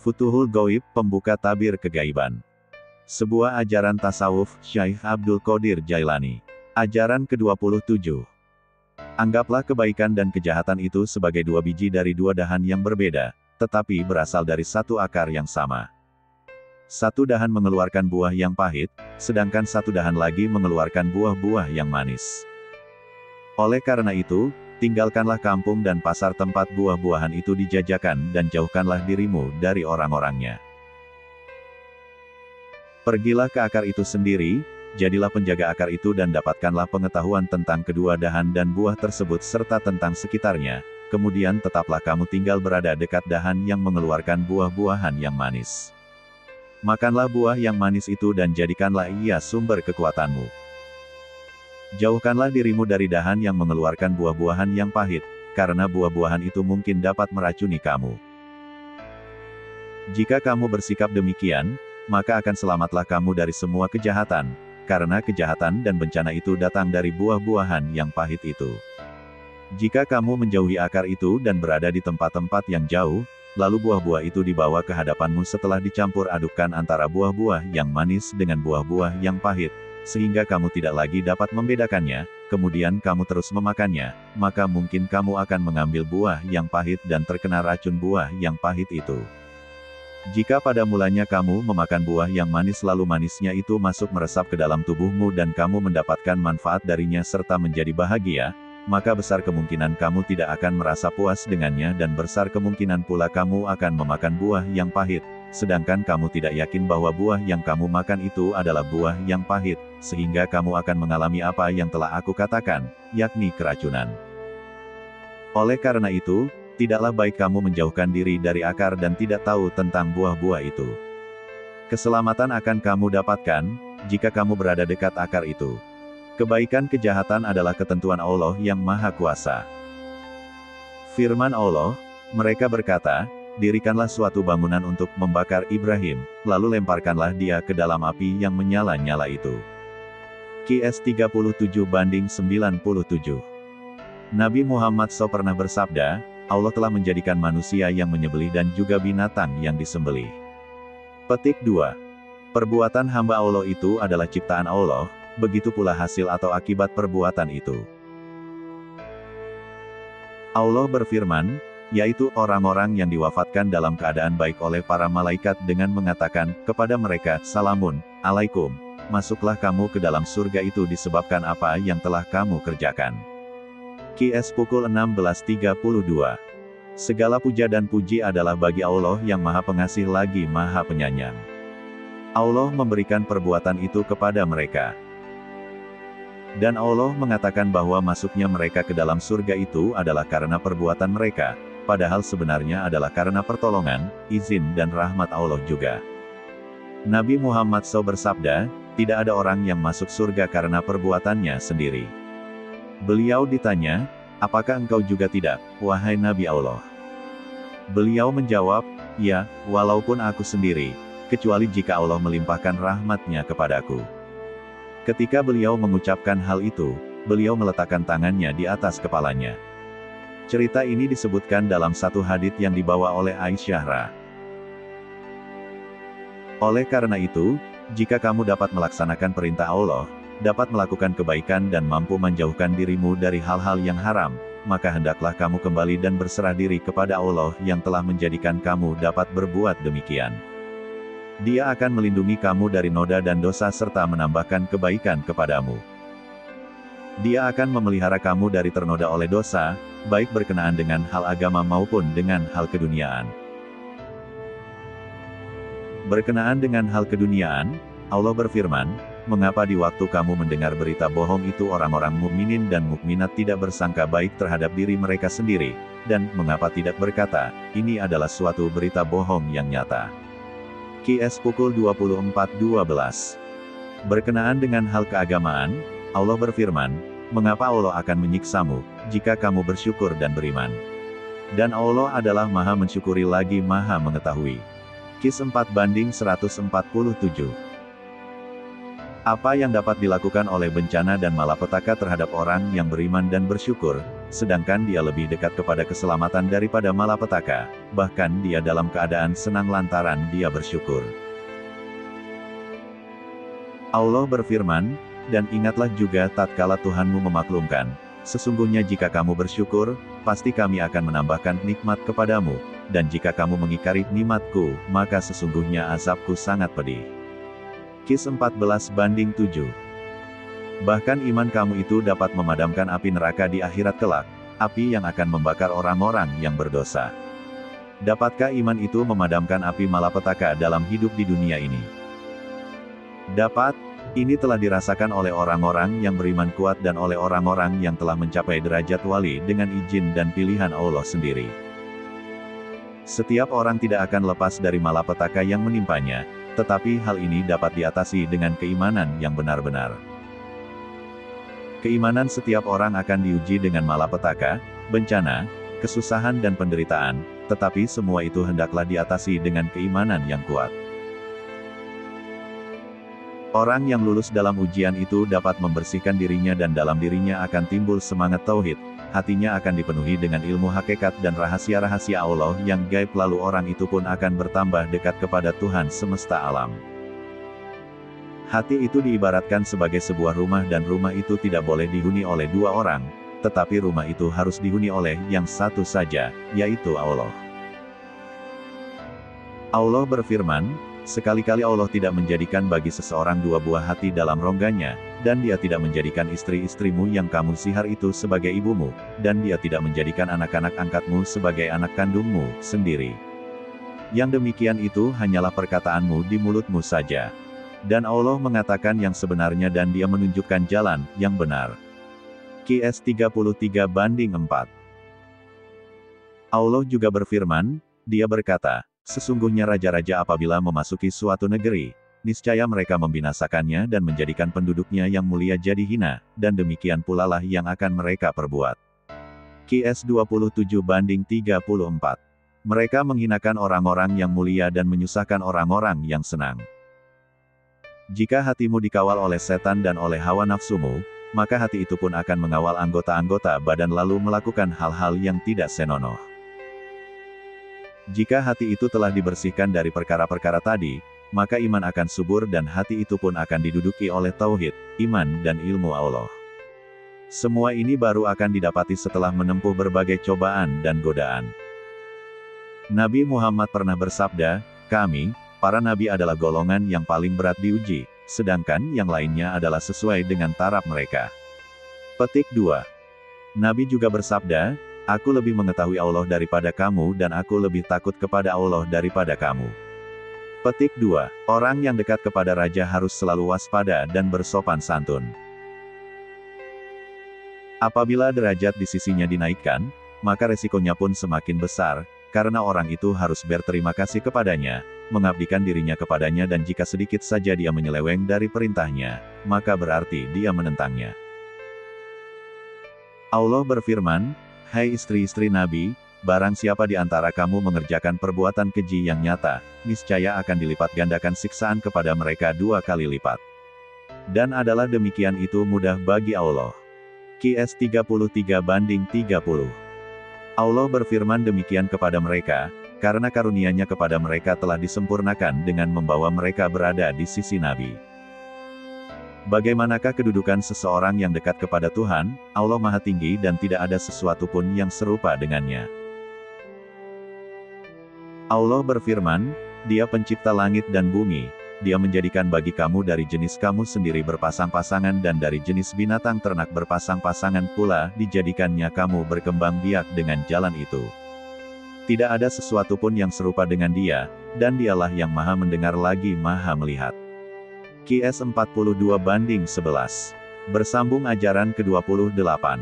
Futuhul Ghaib, pembuka tabir kegaiban. Sebuah ajaran tasawuf, Syekh Abdul Qadir Jailani. Ajaran ke-27. Anggaplah kebaikan dan kejahatan itu sebagai dua biji dari dua dahan yang berbeda, tetapi berasal dari satu akar yang sama. Satu dahan mengeluarkan buah yang pahit, sedangkan satu dahan lagi mengeluarkan buah-buah yang manis. Oleh karena itu, tinggalkanlah kampung dan pasar tempat buah-buahan itu dijajakan dan jauhkanlah dirimu dari orang-orangnya. Pergilah ke akar itu sendiri, jadilah penjaga akar itu dan dapatkanlah pengetahuan tentang kedua dahan dan buah tersebut serta tentang sekitarnya, kemudian tetaplah kamu tinggal berada dekat dahan yang mengeluarkan buah-buahan yang manis. Makanlah buah yang manis itu dan jadikanlah ia sumber kekuatanmu. Jauhkanlah dirimu dari dahan yang mengeluarkan buah-buahan yang pahit, karena buah-buahan itu mungkin dapat meracuni kamu. Jika kamu bersikap demikian, maka akan selamatlah kamu dari semua kejahatan, karena kejahatan dan bencana itu datang dari buah-buahan yang pahit itu. Jika kamu menjauhi akar itu dan berada di tempat-tempat yang jauh, lalu buah-buah itu dibawa ke hadapanmu setelah dicampur adukkan antara buah-buah yang manis dengan buah-buah yang pahit, sehingga kamu tidak lagi dapat membedakannya, kemudian kamu terus memakannya, maka mungkin kamu akan mengambil buah yang pahit dan terkena racun buah yang pahit itu. Jika pada mulanya kamu memakan buah yang manis lalu manisnya itu masuk meresap ke dalam tubuhmu dan kamu mendapatkan manfaat darinya serta menjadi bahagia, maka besar kemungkinan kamu tidak akan merasa puas dengannya dan besar kemungkinan pula kamu akan memakan buah yang pahit, sedangkan kamu tidak yakin bahwa buah yang kamu makan itu adalah buah yang pahit, sehingga kamu akan mengalami apa yang telah aku katakan, yakni keracunan. Oleh karena itu, tidaklah baik kamu menjauhkan diri dari akar dan tidak tahu tentang buah-buah itu. Keselamatan akan kamu dapatkan, jika kamu berada dekat akar itu. Kebaikan kejahatan adalah ketentuan Allah yang Maha Kuasa. Firman Allah, mereka berkata, dirikanlah suatu bangunan untuk membakar Ibrahim, lalu lemparkanlah dia ke dalam api yang menyala-nyala itu. QS 37/97. Nabi Muhammad SAW pernah bersabda, Allah telah menjadikan manusia yang menyembelih dan juga binatang yang disembelih. Petik 2. Perbuatan hamba Allah itu adalah ciptaan Allah, begitu pula hasil atau akibat perbuatan itu. Allah berfirman, yaitu orang-orang yang diwafatkan dalam keadaan baik oleh para malaikat dengan mengatakan kepada mereka, Salamun alaikum, masuklah kamu ke dalam surga itu disebabkan apa yang telah kamu kerjakan. QS pukul 16.32. Segala puja dan puji adalah bagi Allah yang Maha Pengasih lagi Maha Penyayang. Allah memberikan perbuatan itu kepada mereka. Dan Allah mengatakan bahwa masuknya mereka ke dalam surga itu adalah karena perbuatan mereka, padahal sebenarnya adalah karena pertolongan, izin dan rahmat Allah juga. Nabi Muhammad SAW bersabda, tidak ada orang yang masuk surga karena perbuatannya sendiri. Beliau ditanya, apakah engkau juga tidak, wahai Nabi Allah? Beliau menjawab, ya, walaupun aku sendiri, kecuali jika Allah melimpahkan rahmatnya kepadaku. Ketika beliau mengucapkan hal itu, beliau meletakkan tangannya di atas kepalanya. Cerita ini disebutkan dalam satu hadits yang dibawa oleh Aisyah. Oleh karena itu, jika kamu dapat melaksanakan perintah Allah, dapat melakukan kebaikan dan mampu menjauhkan dirimu dari hal-hal yang haram, maka hendaklah kamu kembali dan berserah diri kepada Allah yang telah menjadikan kamu dapat berbuat demikian. Dia akan melindungi kamu dari noda dan dosa serta menambahkan kebaikan kepadamu. Dia akan memelihara kamu dari ternoda oleh dosa, baik berkenaan dengan hal agama maupun dengan hal keduniaan. Berkenaan dengan hal keduniaan, Allah berfirman, mengapa di waktu kamu mendengar berita bohong itu orang-orang mukminin dan mukminat tidak bersangka baik terhadap diri mereka sendiri, dan mengapa tidak berkata, ini adalah suatu berita bohong yang nyata. QS pukul 24.12. Berkenaan dengan hal keagamaan, Allah berfirman, mengapa Allah akan menyiksamu, jika kamu bersyukur dan beriman. Dan Allah adalah Maha mensyukuri lagi Maha mengetahui. QS 4/147. Apa yang dapat dilakukan oleh bencana dan malapetaka terhadap orang yang beriman dan bersyukur, sedangkan dia lebih dekat kepada keselamatan daripada malapetaka, bahkan dia dalam keadaan senang lantaran dia bersyukur. Allah berfirman, dan ingatlah juga tatkala Tuhanmu memaklumkan, sesungguhnya jika kamu bersyukur, pasti kami akan menambahkan nikmat kepadamu, dan jika kamu mengingkari nikmatku, maka sesungguhnya azabku sangat pedih. Kis 14:7. Bahkan iman kamu itu dapat memadamkan api neraka di akhirat kelak, api yang akan membakar orang-orang yang berdosa. Dapatkah iman itu memadamkan api malapetaka dalam hidup di dunia ini? Dapat. Ini telah dirasakan oleh orang-orang yang beriman kuat dan oleh orang-orang yang telah mencapai derajat wali dengan izin dan pilihan Allah sendiri. Setiap orang tidak akan lepas dari malapetaka yang menimpanya, tetapi hal ini dapat diatasi dengan keimanan yang benar-benar. Keimanan setiap orang akan diuji dengan malapetaka, bencana, kesusahan dan penderitaan, tetapi semua itu hendaklah diatasi dengan keimanan yang kuat. Orang yang lulus dalam ujian itu dapat membersihkan dirinya dan dalam dirinya akan timbul semangat tauhid, hatinya akan dipenuhi dengan ilmu hakikat dan rahasia-rahasia Allah yang gaib lalu orang itu pun akan bertambah dekat kepada Tuhan semesta alam. Hati itu diibaratkan sebagai sebuah rumah dan rumah itu tidak boleh dihuni oleh dua orang, tetapi rumah itu harus dihuni oleh yang satu saja, yaitu Allah. Allah berfirman, sekali-kali Allah tidak menjadikan bagi seseorang dua buah hati dalam rongganya, dan dia tidak menjadikan istri-istrimu yang kamu sihar itu sebagai ibumu, dan dia tidak menjadikan anak-anak angkatmu sebagai anak kandungmu sendiri. Yang demikian itu hanyalah perkataanmu di mulutmu saja. Dan Allah mengatakan yang sebenarnya dan dia menunjukkan jalan yang benar. Qs 33:4. Allah juga berfirman, dia berkata, sesungguhnya raja-raja apabila memasuki suatu negeri, niscaya mereka membinasakannya dan menjadikan penduduknya yang mulia jadi hina, dan demikian pula lah yang akan mereka perbuat. Qs 27:34. Mereka menghinakan orang-orang yang mulia dan menyusahkan orang-orang yang senang. Jika hatimu dikawal oleh setan dan oleh hawa nafsumu, maka hati itu pun akan mengawal anggota-anggota badan lalu melakukan hal-hal yang tidak senonoh. Jika hati itu telah dibersihkan dari perkara-perkara tadi, maka iman akan subur dan hati itu pun akan diduduki oleh tauhid, iman dan ilmu Allah. Semua ini baru akan didapati setelah menempuh berbagai cobaan dan godaan. Nabi Muhammad pernah bersabda, kami, para nabi adalah golongan yang paling berat diuji, sedangkan yang lainnya adalah sesuai dengan taraf mereka. Petik 2. Nabi juga bersabda, aku lebih mengetahui Allah daripada kamu dan aku lebih takut kepada Allah daripada kamu. Petik 2. Orang yang dekat kepada raja harus selalu waspada dan bersopan santun. Apabila derajat di sisinya dinaikkan, maka resikonya pun semakin besar, karena orang itu harus berterima kasih kepadanya, mengabdikan dirinya kepadanya dan jika sedikit saja dia menyeleweng dari perintahnya, maka berarti dia menentangnya. Allah berfirman, hai istri-istri Nabi, barang siapa di antara kamu mengerjakan perbuatan keji yang nyata, niscaya akan dilipat gandakan siksaan kepada mereka 2 kali lipat. Dan adalah demikian itu mudah bagi Allah. Qs 33:30. Allah berfirman demikian kepada mereka, karena karunia-Nya kepada mereka telah disempurnakan dengan membawa mereka berada di sisi Nabi. Bagaimanakah kedudukan seseorang yang dekat kepada Tuhan? Allah Maha Tinggi dan tidak ada sesuatu pun yang serupa dengannya. Allah berfirman, Dia pencipta langit dan bumi, Dia menjadikan bagi kamu dari jenis kamu sendiri berpasang-pasangan dan dari jenis binatang ternak berpasang-pasangan pula dijadikannya kamu berkembang biak dengan jalan itu. Tidak ada sesuatu pun yang serupa dengan Dia, dan Dialah yang Maha mendengar lagi Maha melihat. Qs 42:11. Bersambung ajaran ke-28.